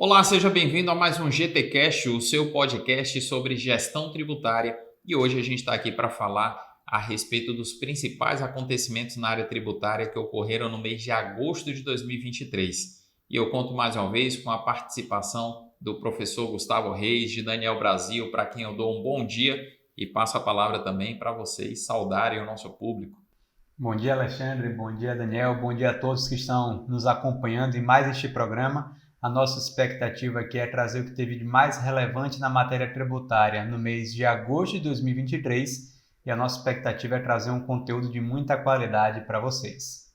Olá, seja bem-vindo a mais um GTcast, o seu podcast sobre gestão tributária. E hoje a gente está aqui para falar a respeito dos principais acontecimentos na área tributária que ocorreram no mês de agosto de 2023. E eu conto mais uma vez com a participação do professor Gustavo Reis, de Daniel Brasil, para quem eu dou um bom dia e passo a palavra também para vocês saudarem o nosso público. Bom dia, Alexandre. Bom dia, Daniel. Bom dia a todos que estão nos acompanhando em mais este programa. A nossa expectativa aqui é trazer o que teve de mais relevante na matéria tributária no mês de agosto de 2023 e a nossa expectativa é trazer um conteúdo de muita qualidade para vocês.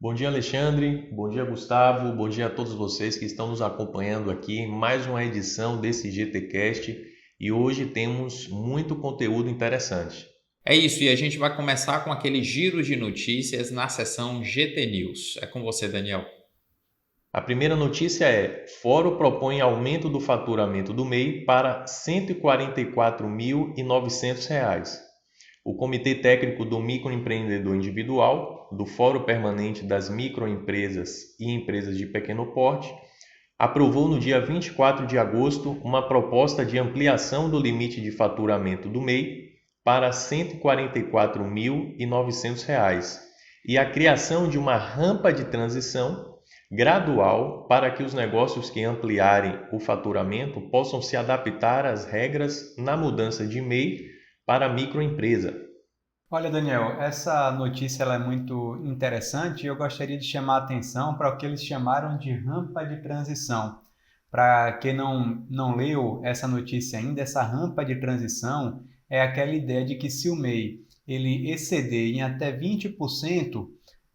Bom dia, Alexandre. Bom dia, Gustavo. Bom dia a todos vocês que estão nos acompanhando aqui em mais uma edição desse GTcast e hoje temos muito conteúdo interessante. É isso, e a gente vai começar com aquele giro de notícias na seção GT News. É com você, Daniel. A primeira notícia é: Fórum propõe aumento do faturamento do MEI para R$ 144.900. O Comitê Técnico do Microempreendedor Individual, do Fórum Permanente das Microempresas e Empresas de Pequeno Porte, aprovou no dia 24 de agosto uma proposta de ampliação do limite de faturamento do MEI para R$ 144.900 e a criação de uma rampa de transição gradual para que os negócios que ampliarem o faturamento possam se adaptar às regras na mudança de MEI para a microempresa. Olha, Daniel, essa notícia ela é muito interessante e eu gostaria de chamar a atenção para o que eles chamaram de rampa de transição. Para quem não leu essa notícia ainda, essa rampa de transição é aquela ideia de que se o MEI ele exceder em até 20%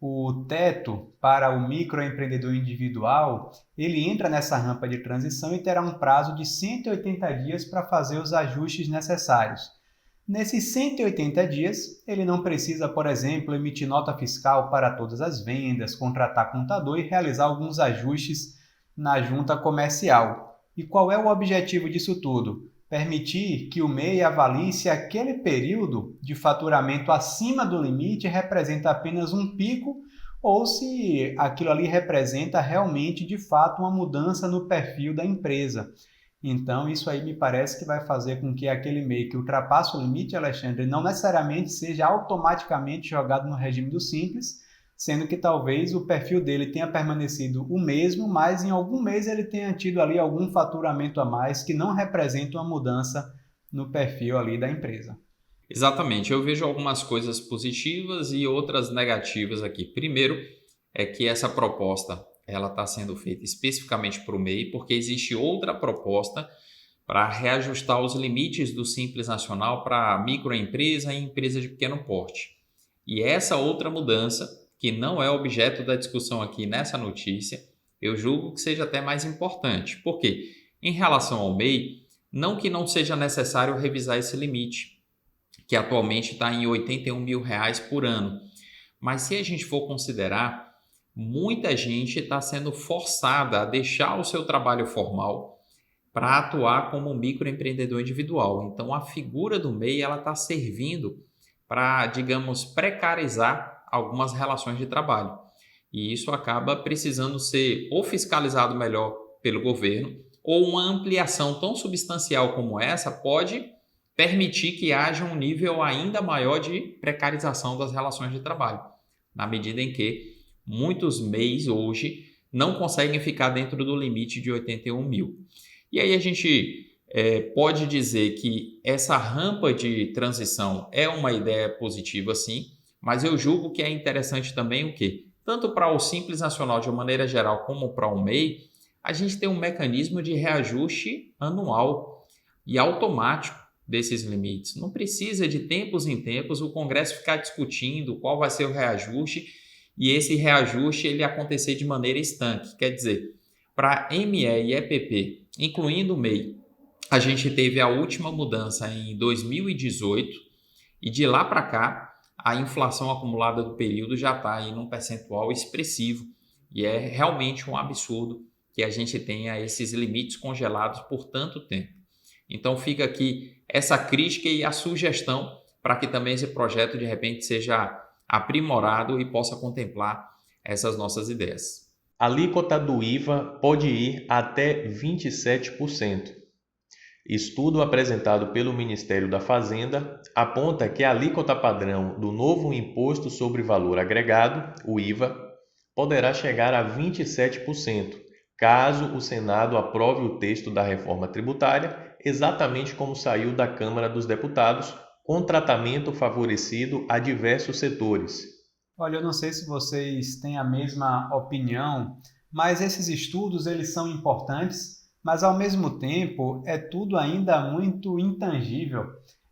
o teto para o microempreendedor individual, ele entra nessa rampa de transição e terá um prazo de 180 dias para fazer os ajustes necessários. Nesses 180 dias, ele não precisa, por exemplo, emitir nota fiscal para todas as vendas, contratar contador e realizar alguns ajustes na junta comercial. E qual é o objetivo disso tudo? Permitir que o MEI avalie se aquele período de faturamento acima do limite representa apenas um pico ou se aquilo ali representa realmente, de fato, uma mudança no perfil da empresa. Então, isso aí me parece que vai fazer com que aquele MEI que ultrapassa o limite, Alexandre, não necessariamente seja automaticamente jogado no regime do Simples, sendo que talvez o perfil dele tenha permanecido o mesmo, mas em algum mês ele tenha tido ali algum faturamento a mais que não representa uma mudança no perfil ali da empresa. Exatamente, eu vejo algumas coisas positivas e outras negativas aqui. Primeiro é que essa proposta ela está sendo feita especificamente para o MEI, porque existe outra proposta para reajustar os limites do Simples Nacional para microempresa e empresa de pequeno porte. E essa outra mudança, que não é objeto da discussão aqui nessa notícia, eu julgo que seja até mais importante. Por quê? Em relação ao MEI, não que não seja necessário revisar esse limite, que atualmente está em R$ 81 mil por ano. Mas se a gente for considerar, muita gente está sendo forçada a deixar o seu trabalho formal para atuar como microempreendedor individual. Então, a figura do MEI está servindo para, digamos, precarizar algumas relações de trabalho. E isso acaba precisando ser ou fiscalizado melhor pelo governo, ou uma ampliação tão substancial como essa pode permitir que haja um nível ainda maior de precarização das relações de trabalho, na medida em que muitos MEIs hoje não conseguem ficar dentro do limite de 81 mil. E aí a gente pode dizer que essa rampa de transição é uma ideia positiva, sim, mas eu julgo que é interessante também o quê? Tanto para o Simples Nacional de uma maneira geral como para o MEI, a gente tem um mecanismo de reajuste anual e automático desses limites. Não precisa de tempos em tempos o Congresso ficar discutindo qual vai ser o reajuste e esse reajuste ele acontecer de maneira estanque. Quer dizer, para ME e EPP, incluindo o MEI, a gente teve a última mudança em 2018 e de lá para cá a inflação acumulada do período já está em um percentual expressivo e é realmente um absurdo que a gente tenha esses limites congelados por tanto tempo. Então fica aqui essa crítica e a sugestão para que também esse projeto de repente seja aprimorado e possa contemplar essas nossas ideias. A alíquota do IVA pode ir até 27%. Estudo apresentado pelo Ministério da Fazenda aponta que a alíquota padrão do novo Imposto sobre Valor Agregado, o IVA, poderá chegar a 27%, caso o Senado aprove o texto da reforma tributária, exatamente como saiu da Câmara dos Deputados, com tratamento favorecido a diversos setores. Olha, eu não sei se vocês têm a mesma opinião, mas esses estudos eles são importantes, mas ao mesmo tempo é tudo ainda muito intangível.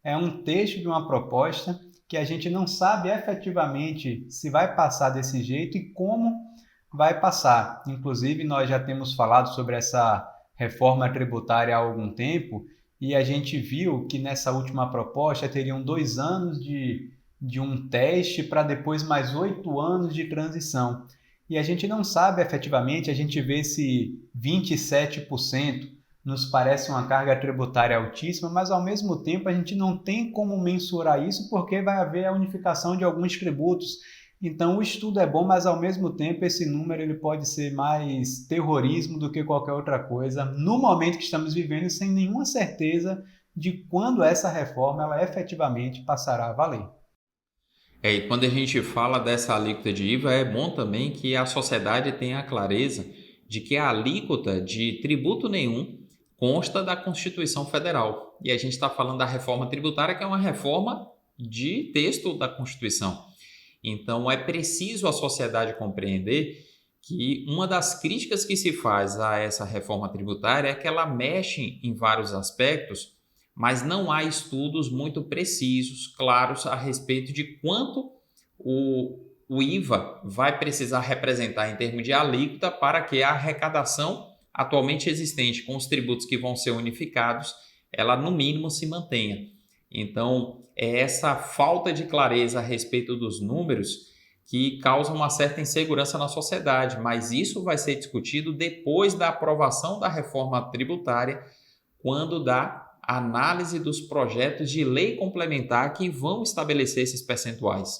É um texto de uma proposta que a gente não sabe efetivamente se vai passar desse jeito e como vai passar. Inclusive, nós já temos falado sobre essa reforma tributária há algum tempo e a gente viu que nessa última proposta teriam 2 anos de um teste para depois mais 8 anos de transição. E a gente não sabe efetivamente, a gente vê se 27% nos parece uma carga tributária altíssima, mas ao mesmo tempo a gente não tem como mensurar isso porque vai haver a unificação de alguns tributos. Então o estudo é bom, mas ao mesmo tempo esse número ele pode ser mais terrorismo do que qualquer outra coisa no momento que estamos vivendo, sem nenhuma certeza de quando essa reforma ela efetivamente passará a valer. E quando a gente fala dessa alíquota de IVA, é bom também que a sociedade tenha a clareza de que a alíquota de tributo nenhum consta da Constituição Federal. E a gente está falando da reforma tributária, que é uma reforma de texto da Constituição. Então, é preciso a sociedade compreender que uma das críticas que se faz a essa reforma tributária é que ela mexe em vários aspectos, mas não há estudos muito precisos, claros, a respeito de quanto o IVA vai precisar representar em termos de alíquota para que a arrecadação atualmente existente com os tributos que vão ser unificados, ela no mínimo se mantenha. Então, é essa falta de clareza a respeito dos números que causa uma certa insegurança na sociedade, mas isso vai ser discutido depois da aprovação da reforma tributária, quando da análise dos projetos de lei complementar que vão estabelecer esses percentuais.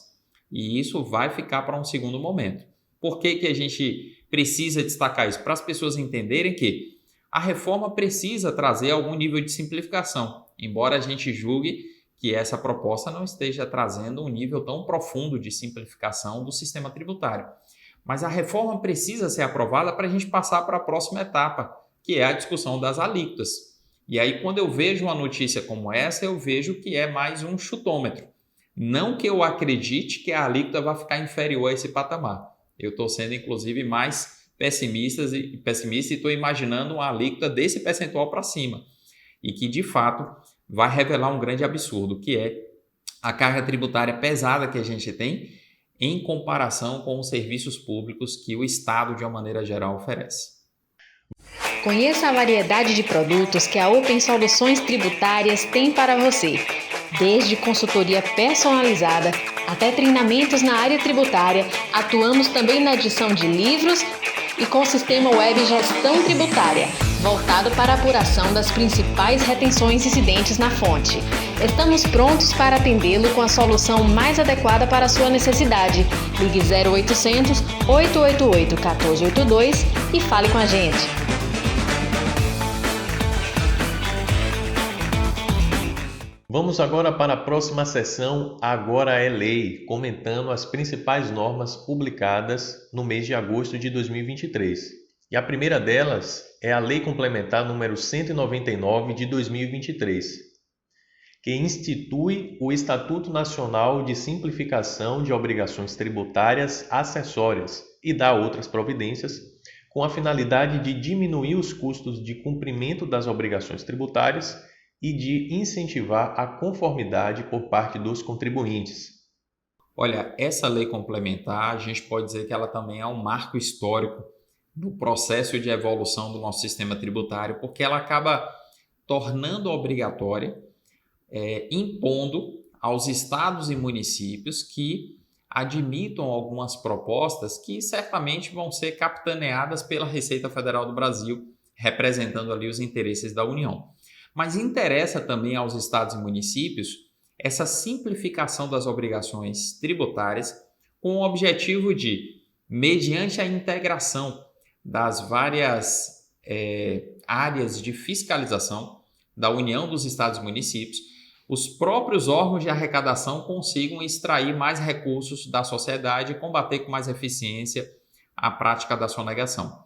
E isso vai ficar para um segundo momento. Por que a gente precisa destacar isso? Para as pessoas entenderem que a reforma precisa trazer algum nível de simplificação, embora a gente julgue que essa proposta não esteja trazendo um nível tão profundo de simplificação do sistema tributário. Mas a reforma precisa ser aprovada para a gente passar para a próxima etapa, que é a discussão das alíquotas. E aí, quando eu vejo uma notícia como essa, eu vejo que é mais um chutômetro. Não que eu acredite que a alíquota vai ficar inferior a esse patamar. Eu estou sendo, inclusive, mais pessimista e estou imaginando uma alíquota desse percentual para cima. E que, de fato, vai revelar um grande absurdo, que é a carga tributária pesada que a gente tem em comparação com os serviços públicos que o Estado, de uma maneira geral, oferece. Conheça a variedade de produtos que a Open Soluções Tributárias tem para você. Desde consultoria personalizada até treinamentos na área tributária, atuamos também na edição de livros e com o sistema web Gestão Tributária, voltado para a apuração das principais retenções incidentes na fonte. Estamos prontos para atendê-lo com a solução mais adequada para a sua necessidade. Ligue 0800 888 1482 e fale com a gente. Vamos agora para a próxima sessão Agora é Lei, comentando as principais normas publicadas no mês de agosto de 2023. E a primeira delas é a Lei Complementar número 199 de 2023, que institui o Estatuto Nacional de Simplificação de Obrigações Tributárias Acessórias e dá outras providências, com a finalidade de diminuir os custos de cumprimento das obrigações tributárias e de incentivar a conformidade por parte dos contribuintes. Olha, essa lei complementar, a gente pode dizer que ela também é um marco histórico do processo de evolução do nosso sistema tributário, porque ela acaba tornando obrigatória, impondo aos estados e municípios que admitam algumas propostas que certamente vão ser capitaneadas pela Receita Federal do Brasil, representando ali os interesses da União. Mas interessa também aos estados e municípios essa simplificação das obrigações tributárias com o objetivo de, mediante a integração das várias áreas de fiscalização da União, dos Estados e municípios, os próprios órgãos de arrecadação consigam extrair mais recursos da sociedade e combater com mais eficiência a prática da sonegação.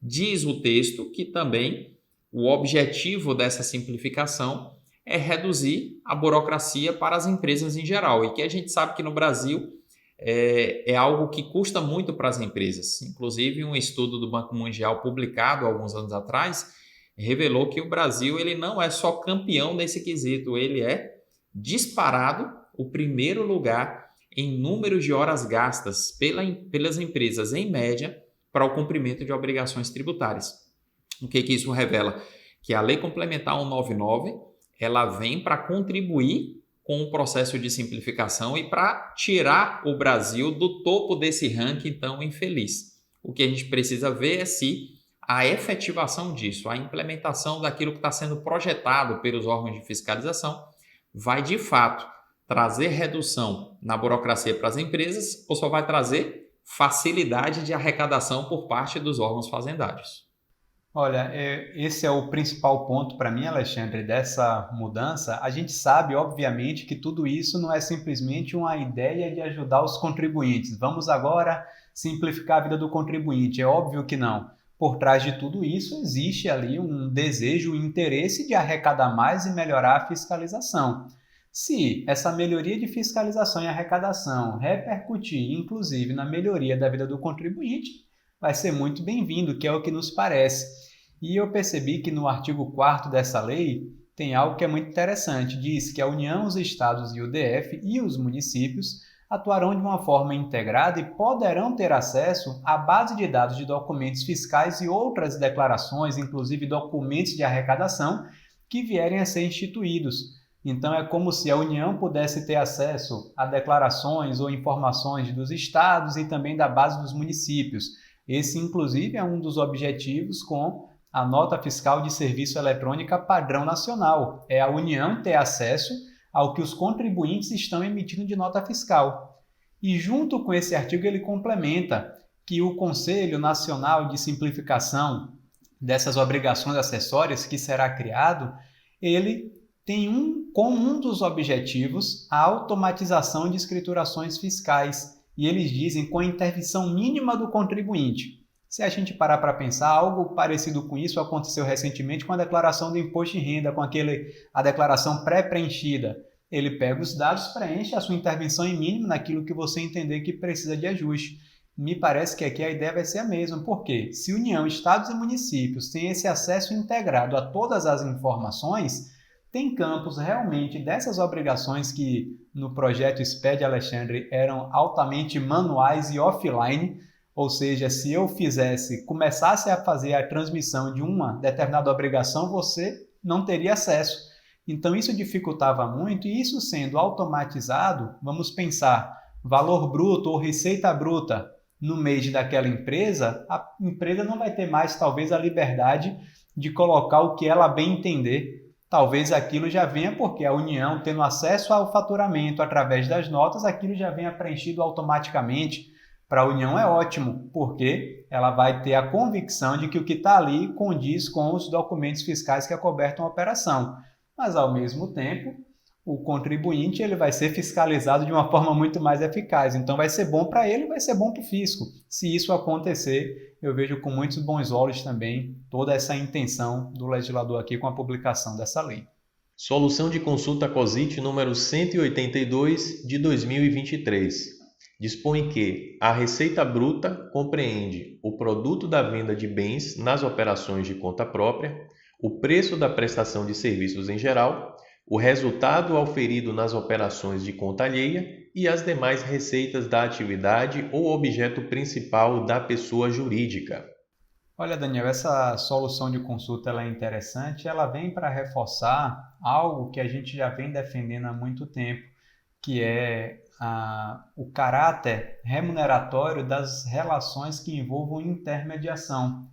Diz o texto que também o objetivo dessa simplificação é reduzir a burocracia para as empresas em geral, e que a gente sabe que no Brasil é algo que custa muito para as empresas. Inclusive, um estudo do Banco Mundial publicado há alguns anos atrás revelou que o Brasil ele não é só campeão nesse quesito, ele é disparado o primeiro lugar em número de horas gastas pelas empresas, em média, para o cumprimento de obrigações tributárias. O que isso revela? Que a Lei Complementar 199 ela vem para contribuir com o processo de simplificação e para tirar o Brasil do topo desse ranking tão infeliz. O que a gente precisa ver é se a efetivação disso, a implementação daquilo que está sendo projetado pelos órgãos de fiscalização, vai de fato trazer redução na burocracia para as empresas ou só vai trazer facilidade de arrecadação por parte dos órgãos fazendários. Olha, esse é o principal ponto para mim, Alexandre, dessa mudança. A gente sabe, obviamente, que tudo isso não é simplesmente uma ideia de ajudar os contribuintes. Vamos agora simplificar a vida do contribuinte. É óbvio que não. Por trás de tudo isso existe ali um desejo, um interesse de arrecadar mais e melhorar a fiscalização. Se essa melhoria de fiscalização e arrecadação repercutir, inclusive, na melhoria da vida do contribuinte, vai ser muito bem-vindo, que é o que nos parece. E eu percebi que no artigo 4º dessa lei tem algo que é muito interessante. Diz que a União, os Estados e o DF e os municípios atuarão de uma forma integrada e poderão ter acesso à base de dados de documentos fiscais e outras declarações, inclusive documentos de arrecadação, que vierem a ser instituídos. Então, é como se a União pudesse ter acesso a declarações ou informações dos estados e também da base dos municípios. Esse, inclusive, é um dos objetivos com a nota fiscal de serviço eletrônica padrão nacional. É a União ter acesso ao que os contribuintes estão emitindo de nota fiscal. E junto com esse artigo ele complementa que o Conselho Nacional de Simplificação dessas obrigações acessórias que será criado, ele tem como um dos objetivos a automatização de escriturações fiscais. E eles dizem com a intervenção mínima do contribuinte. Se a gente parar para pensar, algo parecido com isso aconteceu recentemente com a declaração do imposto de renda, com a declaração pré-preenchida. Ele pega os dados, preenche a sua intervenção em mínimo naquilo que você entender que precisa de ajuste. Me parece que aqui a ideia vai ser a mesma, porque se União, Estados e municípios têm esse acesso integrado a todas as informações, tem campos realmente dessas obrigações que no projeto SPED, Alexandre, eram altamente manuais e offline, ou seja, se eu começasse a fazer a transmissão de uma determinada obrigação, você não teria acesso. Então isso dificultava muito e isso sendo automatizado, vamos pensar, valor bruto ou receita bruta no mês daquela empresa, a empresa não vai ter mais talvez a liberdade de colocar o que ela bem entender. Talvez aquilo já venha porque a União, tendo acesso ao faturamento através das notas, aquilo já venha preenchido automaticamente. Para a União é ótimo, porque ela vai ter a convicção de que o que está ali condiz com os documentos fiscais que acobertam a operação. Mas, ao mesmo tempo, o contribuinte ele vai ser fiscalizado de uma forma muito mais eficaz. Então, vai ser bom para ele e vai ser bom para o fisco. Se isso acontecer, eu vejo com muitos bons olhos também toda essa intenção do legislador aqui com a publicação dessa lei. Solução de consulta COSIT número 182 de 2023. Dispõe que a receita bruta compreende o produto da venda de bens nas operações de conta própria, o preço da prestação de serviços em geral, o resultado auferido nas operações de conta alheia e as demais receitas da atividade ou objeto principal da pessoa jurídica. Olha, Daniel, essa solução de consulta ela é interessante, ela vem para reforçar algo que a gente já vem defendendo há muito tempo, que é o caráter remuneratório das relações que envolvam intermediação.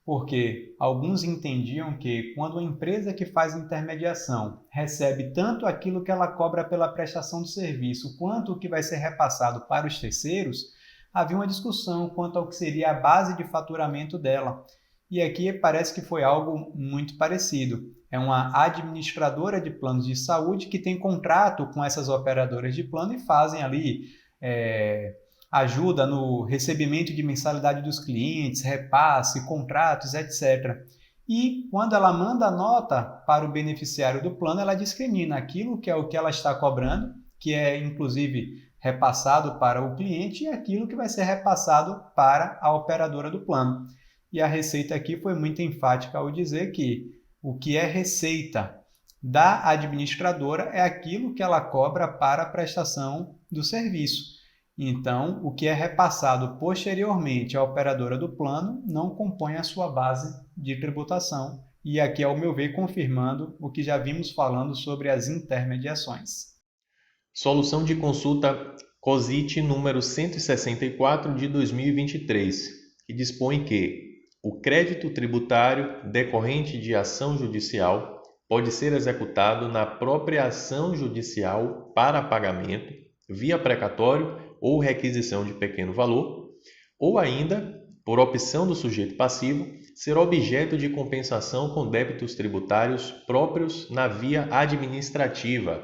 Porque alguns entendiam que quando a empresa que faz intermediação recebe tanto aquilo que ela cobra pela prestação do serviço, quanto o que vai ser repassado para os terceiros, havia uma discussão quanto ao que seria a base de faturamento dela. E aqui parece que foi algo muito parecido. É uma administradora de planos de saúde que tem contrato com essas operadoras de plano e fazem ali ajuda no recebimento de mensalidade dos clientes, repasse, contratos, etc. E quando ela manda a nota para o beneficiário do plano, ela discrimina aquilo que é o que ela está cobrando, que é inclusive repassado para o cliente, e aquilo que vai ser repassado para a operadora do plano. E a Receita aqui foi muito enfática ao dizer que o que é receita da administradora é aquilo que ela cobra para a prestação do serviço. Então, o que é repassado posteriormente à operadora do plano não compõe a sua base de tributação. E aqui, ao meu ver, confirmando o que já vimos falando sobre as intermediações. Solução de consulta COSIT número 164 de 2023, que dispõe que o crédito tributário decorrente de ação judicial pode ser executado na própria ação judicial para pagamento, via precatório ou requisição de pequeno valor, ou ainda, por opção do sujeito passivo, ser objeto de compensação com débitos tributários próprios na via administrativa.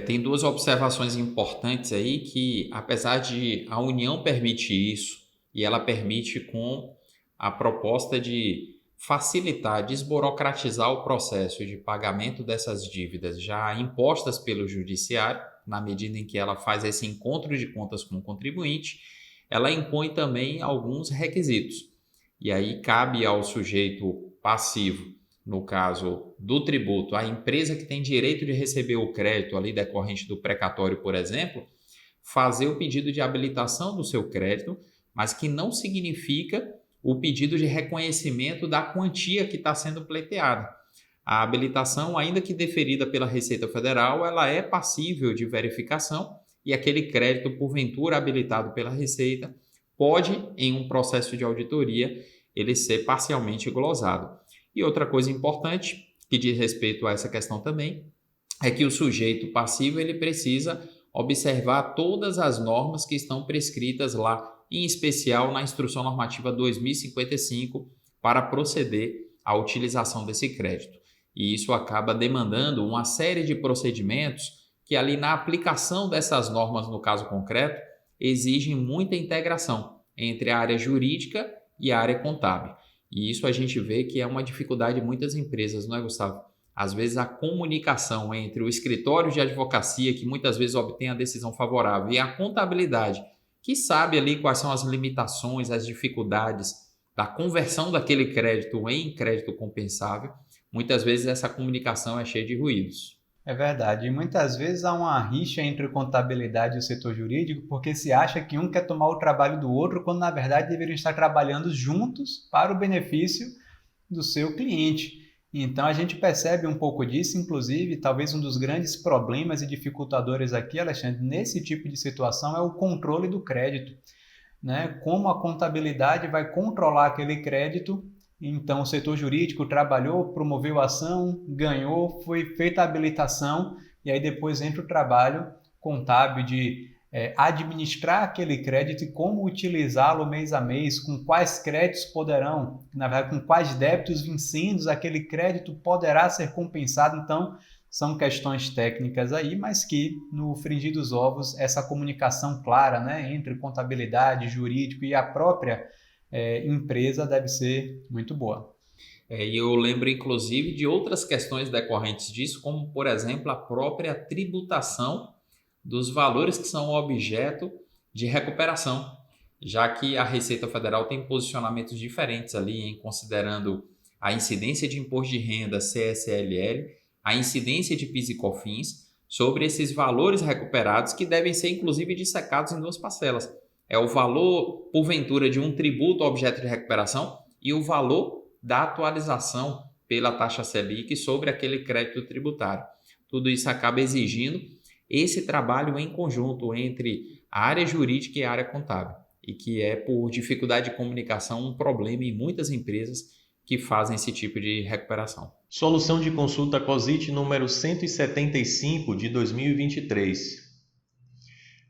Tem duas observações importantes aí que, apesar de a União permitir isso, e ela permite com a proposta de facilitar, desburocratizar o processo de pagamento dessas dívidas já impostas pelo judiciário, na medida em que ela faz esse encontro de contas com o contribuinte, ela impõe também alguns requisitos. E aí cabe ao sujeito passivo, no caso do tributo, a empresa que tem direito de receber o crédito ali decorrente do precatório, por exemplo, fazer o pedido de habilitação do seu crédito, mas que não significa o pedido de reconhecimento da quantia que está sendo pleiteada. A habilitação, ainda que deferida pela Receita Federal, ela é passível de verificação e aquele crédito, porventura habilitado pela Receita, pode, em um processo de auditoria, ele ser parcialmente glosado. E outra coisa importante, que diz respeito a essa questão também, é que o sujeito passivo ele precisa observar todas as normas que estão prescritas lá, em especial na Instrução Normativa 2055, para proceder à utilização desse crédito. E isso acaba demandando uma série de procedimentos que ali na aplicação dessas normas, no caso concreto, exigem muita integração entre a área jurídica e a área contábil. E isso a gente vê que é uma dificuldade de muitas empresas, não é, Gustavo? Às vezes a comunicação entre o escritório de advocacia, que muitas vezes obtém a decisão favorável, e a contabilidade, que sabe ali quais são as limitações, as dificuldades da conversão daquele crédito em crédito compensável, muitas vezes essa comunicação é cheia de ruídos. É verdade, e muitas vezes há uma rixa entre contabilidade e o setor jurídico porque se acha que um quer tomar o trabalho do outro quando na verdade deveriam estar trabalhando juntos para o benefício do seu cliente. Então a gente percebe um pouco disso, inclusive talvez um dos grandes problemas e dificultadores aqui, Alexandre, nesse tipo de situação é o controle do crédito, né? Como a contabilidade vai controlar aquele crédito. Então, o setor jurídico trabalhou, promoveu a ação, ganhou, foi feita a habilitação e aí depois entra o trabalho contábil de administrar aquele crédito e como utilizá-lo mês a mês, com quais créditos poderão, na verdade, com quais débitos vincendos aquele crédito poderá ser compensado. Então, são questões técnicas aí, mas que no frigir dos ovos, essa comunicação clara, né, entre contabilidade, jurídico e a própria empresa deve ser muito boa. E eu lembro, inclusive, de outras questões decorrentes disso, como, por exemplo, a própria tributação dos valores que são objeto de recuperação, já que a Receita Federal tem posicionamentos diferentes ali, em considerando a incidência de imposto de renda, CSLL, a incidência de PIS e COFINS, sobre esses valores recuperados que devem ser, inclusive, dissecados em duas parcelas. É o valor, porventura, de um tributo objeto de recuperação e o valor da atualização pela taxa Selic sobre aquele crédito tributário. Tudo isso acaba exigindo esse trabalho em conjunto entre a área jurídica e a área contábil, e que é, por dificuldade de comunicação, um problema em muitas empresas que fazem esse tipo de recuperação. Solução de consulta COSIT número 175 de 2023.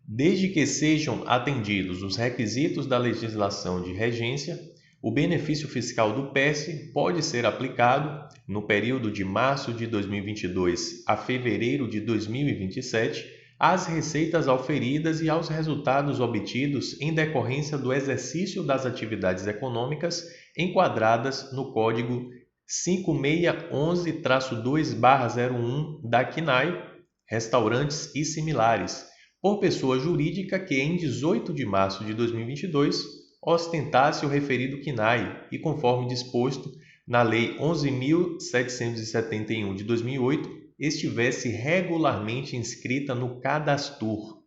Desde que sejam atendidos os requisitos da legislação de regência, o benefício fiscal do PES pode ser aplicado no período de março de 2022 a fevereiro de 2027 às receitas auferidas e aos resultados obtidos em decorrência do exercício das atividades econômicas enquadradas no Código 5611-2/01 da CNAE, restaurantes e similares, por pessoa jurídica que em 18 de março de 2022 ostentasse o referido CNAE e, conforme disposto na Lei 11.771 de 2008, estivesse regularmente inscrita no Cadastur.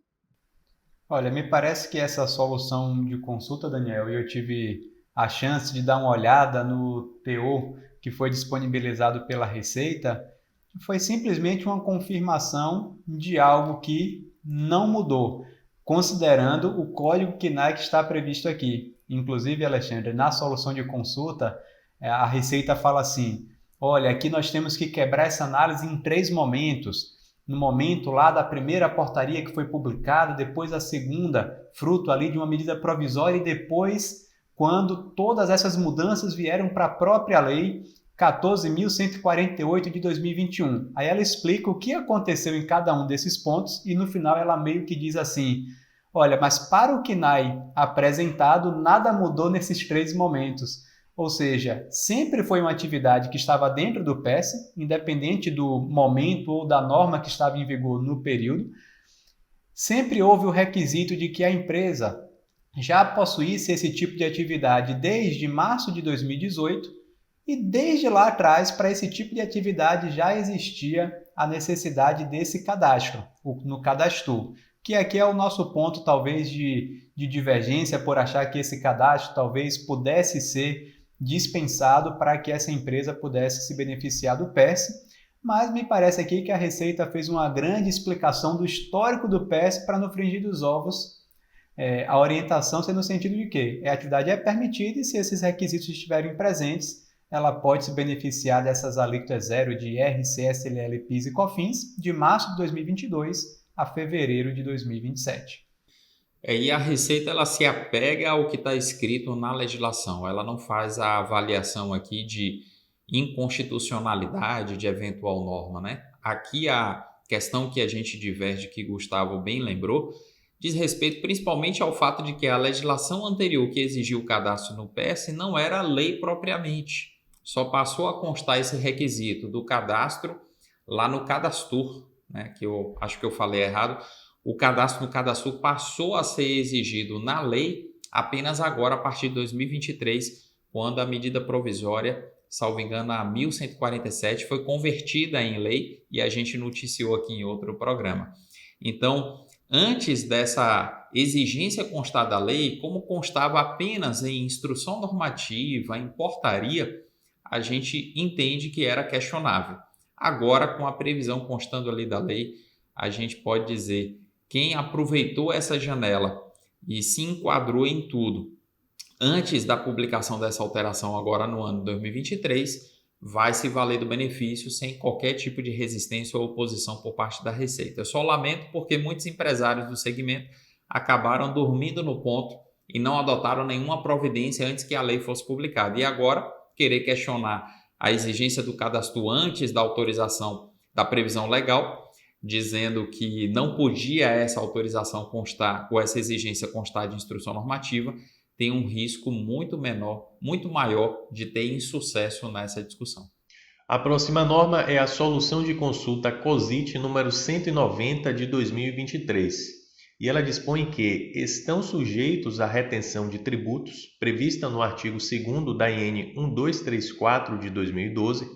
Olha, me parece que essa solução de consulta, Daniel, e eu tive a chance de dar uma olhada no teor que foi disponibilizado pela Receita, foi simplesmente uma confirmação de algo que não mudou, considerando o código CNAE que está previsto aqui. Inclusive, Alexandre, na solução de consulta, a Receita fala assim, olha, aqui nós temos que quebrar essa análise em 3 momentos. No momento lá da primeira portaria que foi publicada, depois a segunda, fruto ali de uma medida provisória, e depois, quando todas essas mudanças vieram para a própria lei 14.148 de 2021. Aí ela explica o que aconteceu em cada um desses pontos e no final ela meio que diz assim, olha, mas para o CNAE apresentado, nada mudou nesses 3 momentos. Ou seja, sempre foi uma atividade que estava dentro do PES, independente do momento ou da norma que estava em vigor no período. Sempre houve o requisito de que a empresa já possuísse esse tipo de atividade desde março de 2018 e desde lá atrás, para esse tipo de atividade já existia a necessidade desse cadastro, no Cadastur, que aqui é o nosso ponto talvez de divergência por achar que esse cadastro talvez pudesse ser dispensado para que essa empresa pudesse se beneficiar do PES, mas me parece aqui que a Receita fez uma grande explicação do histórico do PES para no frigir dos ovos a orientação ser no sentido de que a atividade é permitida e se esses requisitos estiverem presentes, ela pode se beneficiar dessas alíquotas zero de IRC, SLL, PIS e COFINS de março de 2022 a fevereiro de 2027. E a Receita ela se apega ao que está escrito na legislação, ela não faz a avaliação aqui de inconstitucionalidade de eventual norma, né? Aqui a questão que a gente diverge, que Gustavo bem lembrou, diz respeito principalmente ao fato de que a legislação anterior que exigiu o cadastro no PES não era lei propriamente, só passou a constar esse requisito do cadastro lá no Cadastur, né? Que eu acho que eu falei errado. O cadastro no Cadastur passou a ser exigido na lei apenas agora, a partir de 2023, quando a medida provisória, salvo engano, a 1147, foi convertida em lei e a gente noticiou aqui em outro programa. Então, antes dessa exigência constar da lei, como constava apenas em instrução normativa, em portaria, a gente entende que era questionável. Agora, com a previsão constando ali da lei, a gente pode dizer quem aproveitou essa janela e se enquadrou em tudo antes da publicação dessa alteração agora no ano 2023, vai se valer do benefício sem qualquer tipo de resistência ou oposição por parte da Receita. Eu só lamento porque muitos empresários do segmento acabaram dormindo no ponto e não adotaram nenhuma providência antes que a lei fosse publicada. E agora, querer questionar a exigência do cadastro antes da autorização da previsão legal, dizendo que não podia essa autorização constar, ou essa exigência constar de instrução normativa, tem um risco muito menor, muito maior de ter insucesso nessa discussão. A próxima norma é a Solução de Consulta COSIT número 190 de 2023. E ela dispõe que estão sujeitos à retenção de tributos, prevista no artigo 2º da IN 1234 de 2012,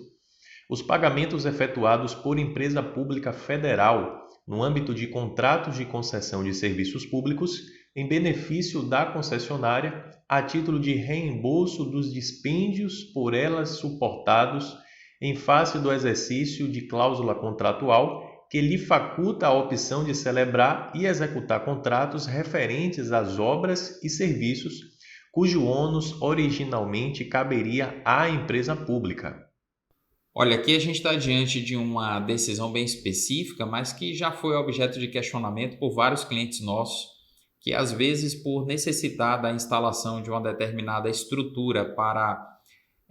os pagamentos efetuados por empresa pública federal no âmbito de contratos de concessão de serviços públicos em benefício da concessionária a título de reembolso dos dispêndios por elas suportados em face do exercício de cláusula contratual que lhe faculta a opção de celebrar e executar contratos referentes às obras e serviços cujo ônus originalmente caberia à empresa pública. Olha, aqui a gente está diante de uma decisão bem específica, mas que já foi objeto de questionamento por vários clientes nossos, que às vezes, por necessitar da instalação de uma determinada estrutura para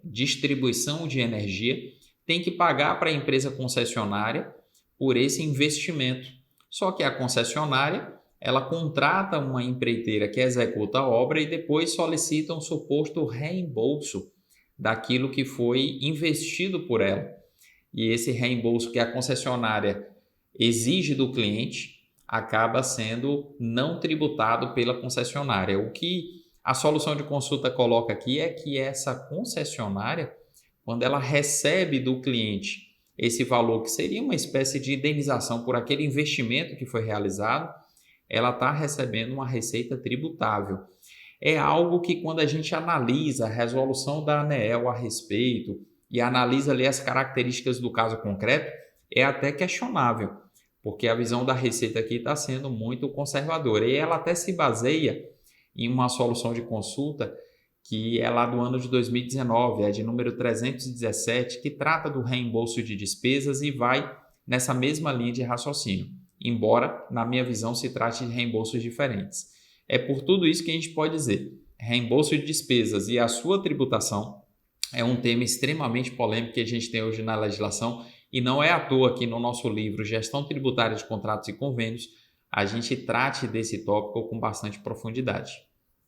distribuição de energia, tem que pagar para a empresa concessionária por esse investimento. Só que a concessionária, ela contrata uma empreiteira que executa a obra e depois solicita um suposto reembolso daquilo que foi investido por ela. E esse reembolso que a concessionária exige do cliente acaba sendo não tributado pela concessionária. O que a solução de consulta coloca aqui é que essa concessionária, quando ela recebe do cliente esse valor, que seria uma espécie de indenização por aquele investimento que foi realizado, ela está recebendo uma receita tributável. É algo que, quando a gente analisa a resolução da ANEEL a respeito e analisa ali as características do caso concreto, é até questionável, porque a visão da Receita aqui está sendo muito conservadora. E ela até se baseia em uma solução de consulta que é lá do ano de 2019, é de número 317, que trata do reembolso de despesas e vai nessa mesma linha de raciocínio, embora, na minha visão, se trate de reembolsos diferentes. É por tudo isso que a gente pode dizer, reembolso de despesas e a sua tributação é um tema extremamente polêmico que a gente tem hoje na legislação, e não é à toa que no nosso livro Gestão Tributária de Contratos e Convênios a gente trate desse tópico com bastante profundidade.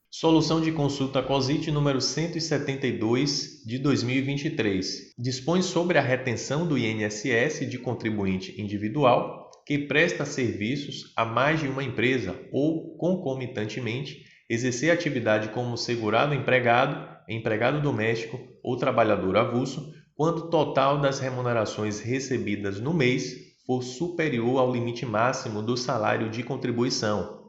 Solução de consulta COSIT número 172 de 2023 dispõe sobre a retenção do INSS de contribuinte individual que presta serviços a mais de uma empresa ou, concomitantemente, exercer atividade como segurado empregado, empregado doméstico ou trabalhador avulso, quando o total das remunerações recebidas no mês for superior ao limite máximo do salário de contribuição.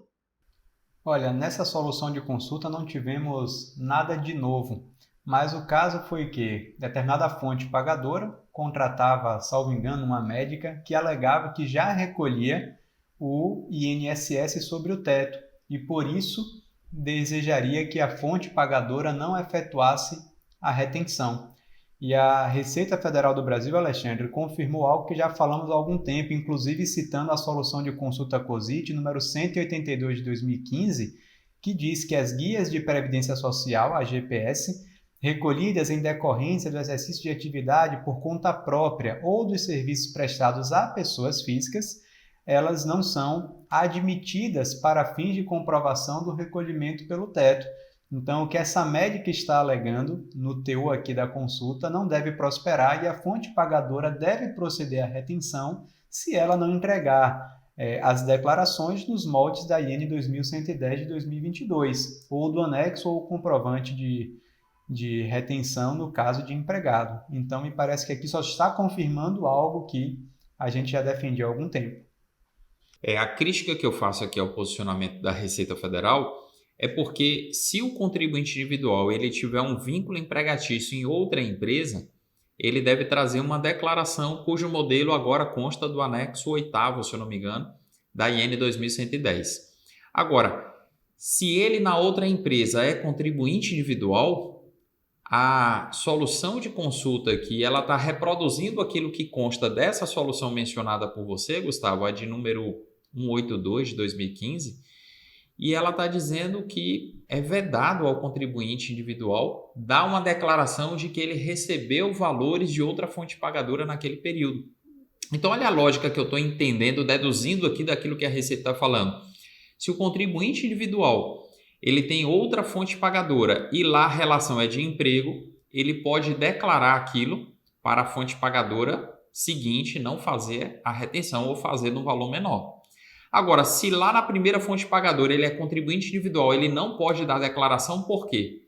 Olha, nessa solução de consulta não tivemos nada de novo, mas o caso foi que determinada fonte pagadora contratava, salvo engano, uma médica que alegava que já recolhia o INSS sobre o teto e, por isso, desejaria que a fonte pagadora não efetuasse a retenção. E a Receita Federal do Brasil, Alexandre, confirmou algo que já falamos há algum tempo, inclusive citando a solução de consulta COSIT número 182 de 2015, que diz que as guias de previdência social, a GPS, recolhidas em decorrência do exercício de atividade por conta própria ou dos serviços prestados a pessoas físicas, elas não são admitidas para fins de comprovação do recolhimento pelo teto. Então, o que essa médica está alegando no teor aqui da consulta não deve prosperar e a fonte pagadora deve proceder à retenção se ela não entregar as declarações nos moldes da IN 2110 de 2022 ou do anexo ou comprovante de retenção no caso de empregado. Então, me parece que aqui só está confirmando algo que a gente já defendia há algum tempo. A crítica que eu faço aqui ao posicionamento da Receita Federal é porque, se o contribuinte individual ele tiver um vínculo empregatício em outra empresa, ele deve trazer uma declaração cujo modelo agora consta do anexo 8º, se eu não me engano, da IN 2110. Agora, se ele na outra empresa é contribuinte individual, a solução de consulta aqui, ela está reproduzindo aquilo que consta dessa solução mencionada por você, Gustavo, a de número 182 de 2015, e ela está dizendo que é vedado ao contribuinte individual dar uma declaração de que ele recebeu valores de outra fonte pagadora naquele período. Então, olha a lógica que eu estou entendendo, deduzindo aqui daquilo que a Receita está falando. Se o contribuinte individual ele tem outra fonte pagadora e lá a relação é de emprego, ele pode declarar aquilo para a fonte pagadora seguinte, não fazer a retenção ou fazer num valor menor. Agora, se lá na primeira fonte pagadora ele é contribuinte individual, ele não pode dar declaração, por quê?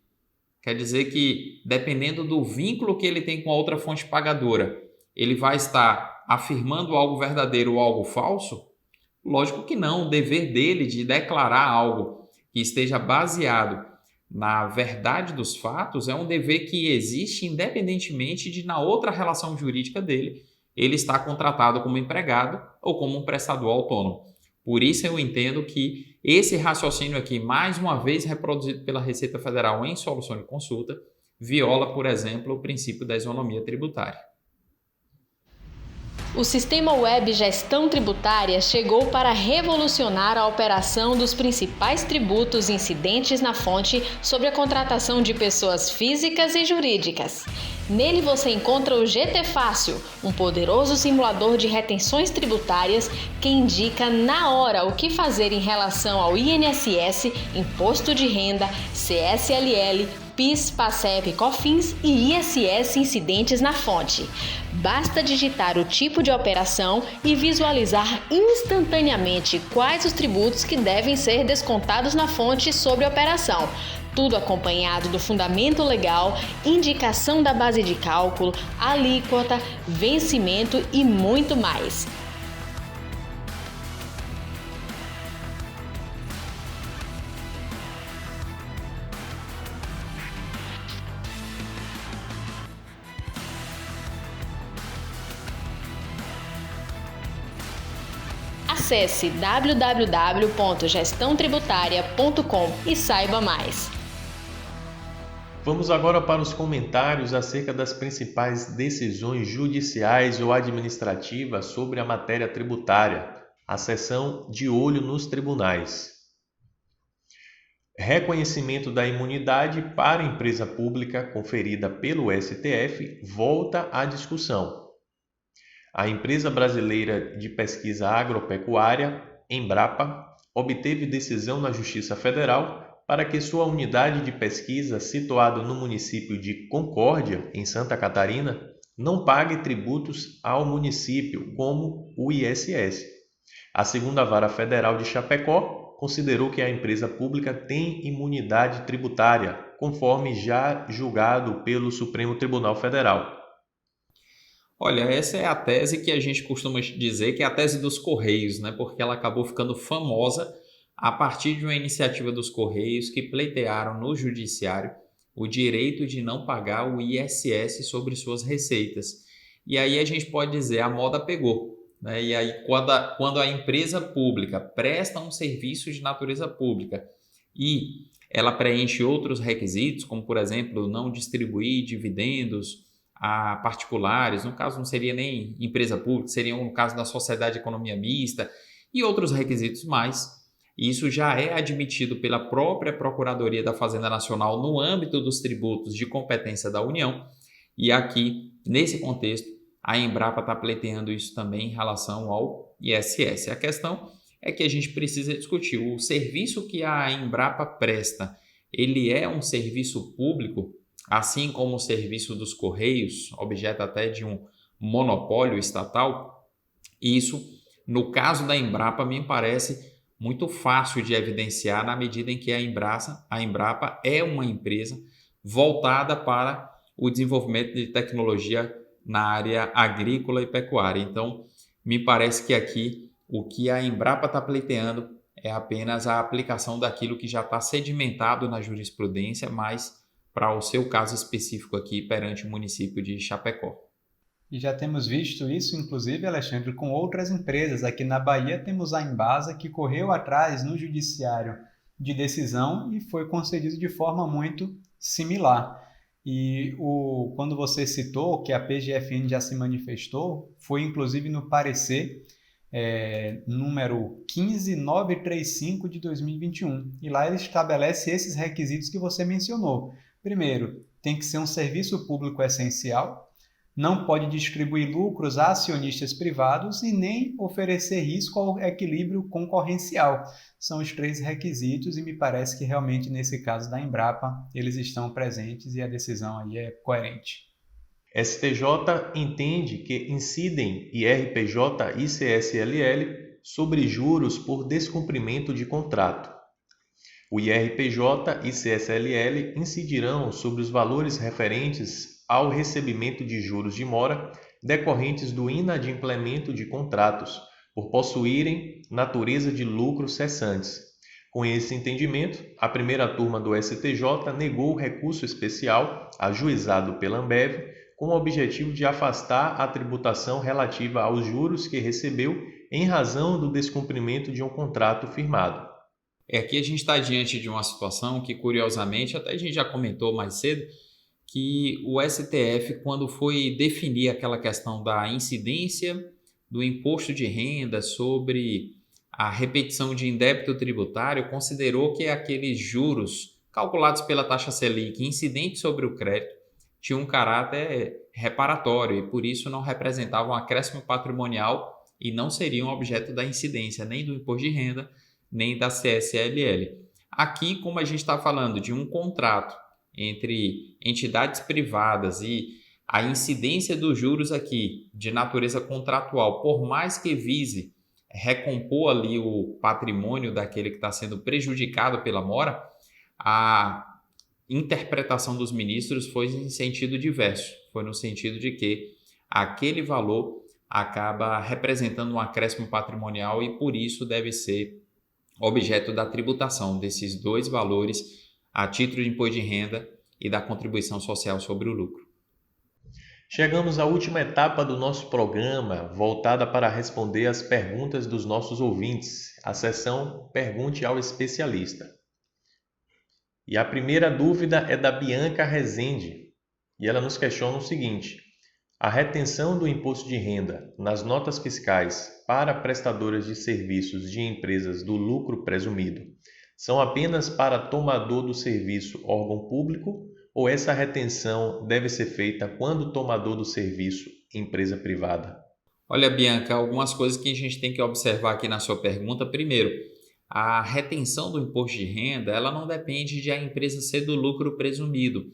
Quer dizer que, dependendo do vínculo que ele tem com a outra fonte pagadora, ele vai estar afirmando algo verdadeiro ou algo falso? Lógico que não. O dever dele de declarar algo que esteja baseado na verdade dos fatos é um dever que existe independentemente de, na outra relação jurídica dele, ele estar contratado como empregado ou como um prestador autônomo. Por isso eu entendo que esse raciocínio aqui, mais uma vez reproduzido pela Receita Federal em solução de consulta, viola, por exemplo, o princípio da isonomia tributária. O Sistema Web Gestão Tributária chegou para revolucionar a operação dos principais tributos incidentes na fonte sobre a contratação de pessoas físicas e jurídicas. Nele você encontra o GT Fácil, um poderoso simulador de retenções tributárias que indica na hora o que fazer em relação ao INSS, Imposto de Renda, CSLL, PIS, PASEP, COFINS e ISS incidentes na fonte. Basta digitar o tipo de operação e visualizar instantaneamente quais os tributos que devem ser descontados na fonte sobre a operação. Tudo acompanhado do fundamento legal, indicação da base de cálculo, alíquota, vencimento e muito mais. Acesse www.gestãotributária.com e saiba mais. Vamos agora para os comentários acerca das principais decisões judiciais ou administrativas sobre a matéria tributária, a seção de olho nos tribunais. Reconhecimento da imunidade para empresa pública conferida pelo STF volta à discussão. A Empresa Brasileira de Pesquisa Agropecuária, Embrapa, obteve decisão na Justiça Federal para que sua unidade de pesquisa, situada no município de Concórdia, em Santa Catarina, não pague tributos ao município, como o ISS. A Segunda Vara Federal de Chapecó considerou que a empresa pública tem imunidade tributária, conforme já julgado pelo Supremo Tribunal Federal. Olha, essa é a tese que a gente costuma dizer que é a tese dos Correios, né? Porque ela acabou ficando famosa a partir de uma iniciativa dos Correios que pleitearam no Judiciário o direito de não pagar o ISS sobre suas receitas. E aí a gente pode dizer, a moda pegou, né? E aí quando a empresa pública presta um serviço de natureza pública e ela preenche outros requisitos, como por exemplo, não distribuir dividendos a particulares, no caso não seria nem empresa pública, seria no caso da sociedade de economia mista e outros requisitos mais. Isso já é admitido pela própria Procuradoria da Fazenda Nacional no âmbito dos tributos de competência da União e aqui, nesse contexto, a Embrapa está pleiteando isso também em relação ao ISS. A questão é que a gente precisa discutir o serviço que a Embrapa presta, ele é um serviço público, assim como o serviço dos Correios, objeto até de um monopólio estatal. Isso, no caso da Embrapa, me parece muito fácil de evidenciar na medida em que a Embrapa é uma empresa voltada para o desenvolvimento de tecnologia na área agrícola e pecuária. Então, me parece que aqui o que a Embrapa está pleiteando é apenas a aplicação daquilo que já está sedimentado na jurisprudência, mas para o seu caso específico aqui perante o município de Chapecó. E já temos visto isso, inclusive, Alexandre, com outras empresas. Aqui na Bahia temos a Embasa, que correu atrás no judiciário de decisão e foi concedido de forma muito similar. E quando você citou que a PGFN já se manifestou, foi inclusive no parecer número 15935 de 2021. E lá ele estabelece esses requisitos que você mencionou. Primeiro, tem que ser um serviço público essencial, não pode distribuir lucros a acionistas privados e nem oferecer risco ao equilíbrio concorrencial. São os 3 requisitos e me parece que realmente nesse caso da Embrapa eles estão presentes e a decisão aí é coerente. STJ entende que incidem IRPJ e CSLL sobre juros por descumprimento de contrato. O IRPJ e CSLL incidirão sobre os valores referentes ao recebimento de juros de mora decorrentes do inadimplemento de contratos, por possuírem natureza de lucros cessantes. Com esse entendimento, a primeira turma do STJ negou o recurso especial ajuizado pela Ambev com o objetivo de afastar a tributação relativa aos juros que recebeu em razão do descumprimento de um contrato firmado. Aqui a gente está diante de uma situação que, curiosamente, até a gente já comentou mais cedo, que o STF, quando foi definir aquela questão da incidência do imposto de renda, sobre a repetição de indébito tributário, considerou que aqueles juros calculados pela taxa Selic incidentes sobre o crédito tinham um caráter reparatório e, por isso, não representavam um acréscimo patrimonial e não seriam objeto da incidência nem do imposto de renda, nem da CSLL. Aqui, como a gente está falando de um contrato entre entidades privadas e a incidência dos juros aqui de natureza contratual, por mais que vise recompor ali o patrimônio daquele que está sendo prejudicado pela mora, a interpretação dos ministros foi em sentido diverso. Foi no sentido de que aquele valor acaba representando um acréscimo patrimonial e, por isso, deve ser objeto da tributação desses dois valores a título de imposto de renda e da contribuição social sobre o lucro. Chegamos à última etapa do nosso programa, voltada para responder as perguntas dos nossos ouvintes, a sessão Pergunte ao Especialista. E a primeira dúvida é da Bianca Rezende, e ela nos questiona o seguinte: a retenção do imposto de renda nas notas fiscais para prestadoras de serviços de empresas do lucro presumido são apenas para tomador do serviço órgão público ou essa retenção deve ser feita quando tomador do serviço empresa privada? Olha, Bianca, algumas coisas que a gente tem que observar aqui na sua pergunta. Primeiro, a retenção do imposto de renda, ela não depende de a empresa ser do lucro presumido.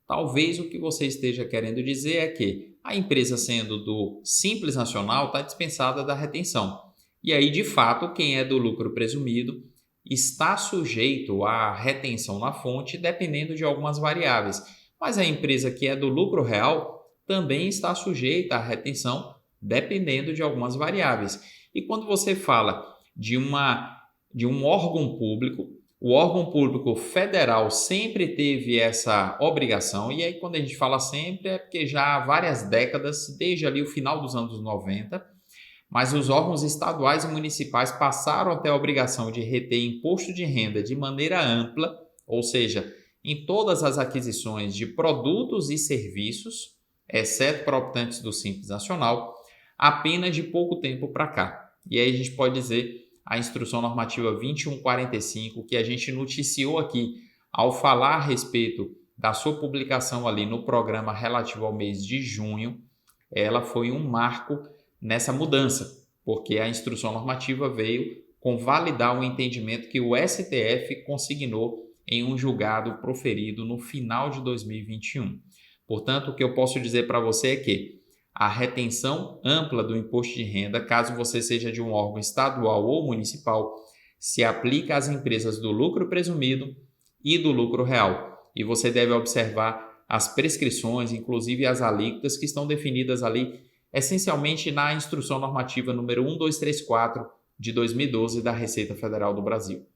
Talvez o que você esteja querendo dizer é que a empresa, sendo do Simples Nacional, está dispensada da retenção. E aí, de fato, quem é do lucro presumido está sujeito à retenção na fonte, dependendo de algumas variáveis. Mas a empresa que é do lucro real também está sujeita à retenção, dependendo de algumas variáveis. E quando você fala de um órgão público, o órgão público federal sempre teve essa obrigação, e aí quando a gente fala sempre é porque já há várias décadas, desde ali o final dos anos 90, mas os órgãos estaduais e municipais passaram a ter a obrigação de reter imposto de renda de maneira ampla, ou seja, em todas as aquisições de produtos e serviços, exceto para optantes do Simples Nacional, apenas de pouco tempo para cá. E aí a gente pode dizer a Instrução Normativa 2145, que a gente noticiou aqui ao falar a respeito da sua publicação ali no programa relativo ao mês de junho, ela foi um marco nessa mudança, porque a Instrução Normativa veio convalidar um entendimento que o STF consignou em um julgado proferido no final de 2021. Portanto, o que eu posso dizer para você é que a retenção ampla do imposto de renda, caso você seja de um órgão estadual ou municipal, se aplica às empresas do lucro presumido e do lucro real. E você deve observar as prescrições, inclusive as alíquotas que estão definidas ali, essencialmente na Instrução Normativa número 1234 de 2012 da Receita Federal do Brasil.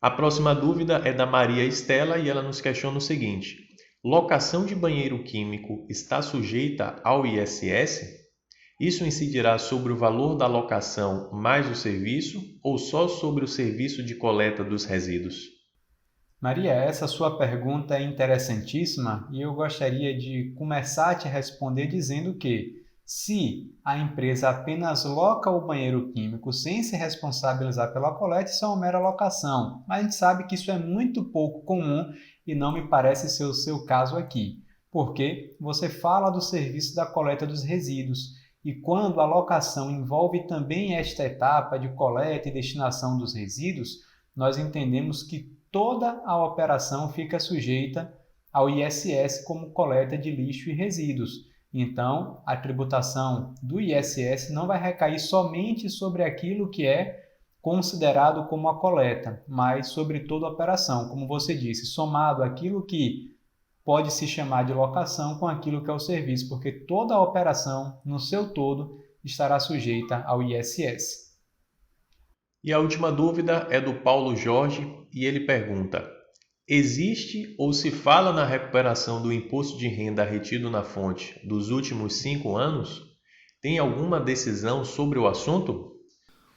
A próxima dúvida é da Maria Estela e ela nos questiona o seguinte: locação de banheiro químico está sujeita ao ISS? Isso incidirá sobre o valor da locação mais o serviço ou só sobre o serviço de coleta dos resíduos? Maria, essa sua pergunta é interessantíssima e eu gostaria de começar a te responder dizendo que, se a empresa apenas loca o banheiro químico sem se responsabilizar pela coleta, isso é uma mera locação. Mas a gente sabe que isso é muito pouco comum e não me parece ser o seu caso aqui, porque você fala do serviço da coleta dos resíduos e quando a locação envolve também esta etapa de coleta e destinação dos resíduos, nós entendemos que toda a operação fica sujeita ao ISS como coleta de lixo e resíduos. Então, a tributação do ISS não vai recair somente sobre aquilo que é considerado como a coleta, mas sobre toda a operação, como você disse, somado aquilo que pode se chamar de locação com aquilo que é o serviço, porque toda a operação, no seu todo, estará sujeita ao ISS. E a última dúvida é do Paulo Jorge e ele pergunta: existe ou se fala na recuperação do imposto de renda retido na fonte dos últimos 5 anos? Tem alguma decisão sobre o assunto?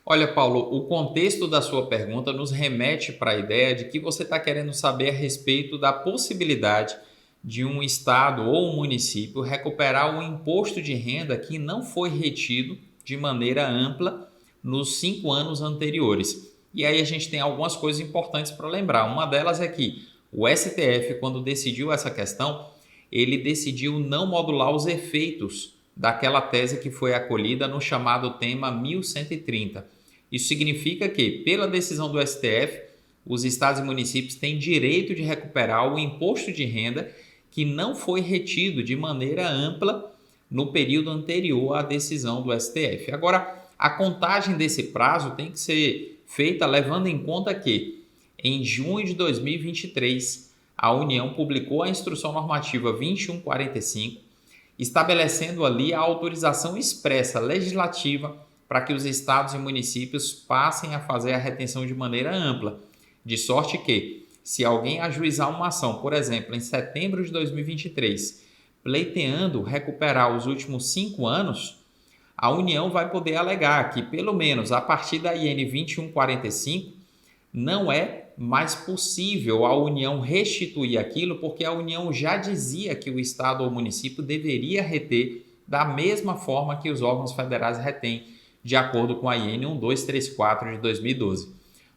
Olha, Paulo, o contexto da sua pergunta nos remete para a ideia de que você está querendo saber a respeito da possibilidade de um estado ou um município recuperar o imposto de renda que não foi retido de maneira ampla nos 5 anos anteriores. E aí a gente tem algumas coisas importantes para lembrar. Uma delas é que o STF, quando decidiu essa questão, ele decidiu não modular os efeitos daquela tese que foi acolhida no chamado tema 1130. Isso significa que, pela decisão do STF, os estados e municípios têm direito de recuperar o imposto de renda que não foi retido de maneira ampla no período anterior à decisão do STF. Agora, a contagem desse prazo tem que ser feita levando em conta que, em junho de 2023, a União publicou a Instrução Normativa 2145, estabelecendo ali a autorização expressa legislativa para que os estados e municípios passem a fazer a retenção de maneira ampla, de sorte que, se alguém ajuizar uma ação, por exemplo, em setembro de 2023, pleiteando recuperar os últimos 5 anos, a União vai poder alegar que, pelo menos a partir da IN 2145, não é mais possível a União restituir aquilo, porque a União já dizia que o Estado ou município deveria reter da mesma forma que os órgãos federais retêm, de acordo com a IN 1234 de 2012.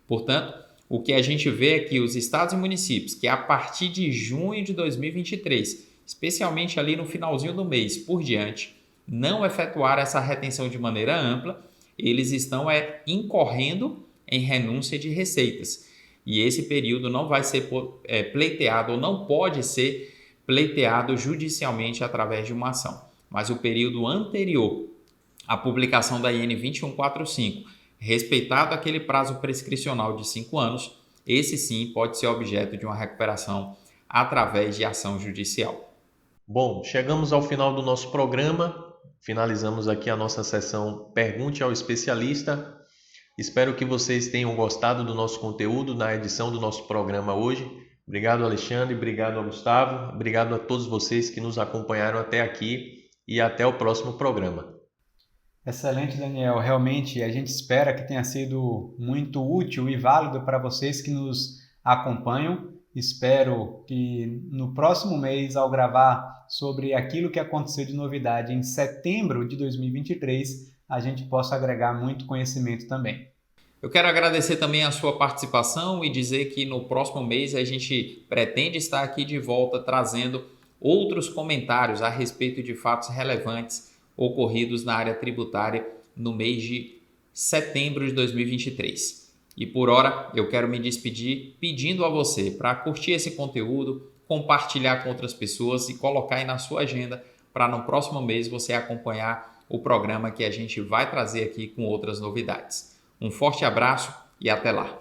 Portanto, o que a gente vê é que os estados e municípios que a partir de junho de 2023, especialmente ali no finalzinho do mês por diante, não efetuar essa retenção de maneira ampla, eles estão incorrendo em renúncia de receitas. E esse período não vai ser pleiteado ou não pode ser pleiteado judicialmente através de uma ação. Mas o período anterior à publicação da IN 2145, respeitado aquele prazo prescricional de 5 anos, esse sim pode ser objeto de uma recuperação através de ação judicial. Bom, chegamos ao final do nosso programa. Finalizamos aqui a nossa sessão Pergunte ao Especialista. Espero que vocês tenham gostado do nosso conteúdo na edição do nosso programa hoje. Obrigado, Alexandre. Obrigado, Gustavo. Obrigado a todos vocês que nos acompanharam até aqui e até o próximo programa. Excelente, Daniel. Realmente a gente espera que tenha sido muito útil e válido para vocês que nos acompanham. Espero que no próximo mês, ao gravar sobre aquilo que aconteceu de novidade em setembro de 2023, a gente possa agregar muito conhecimento também. Eu quero agradecer também a sua participação e dizer que no próximo mês a gente pretende estar aqui de volta trazendo outros comentários a respeito de fatos relevantes ocorridos na área tributária no mês de setembro de 2023. E por hora eu quero me despedir pedindo a você para curtir esse conteúdo, compartilhar com outras pessoas e colocar aí na sua agenda para no próximo mês você acompanhar o programa que a gente vai trazer aqui com outras novidades. Um forte abraço e até lá!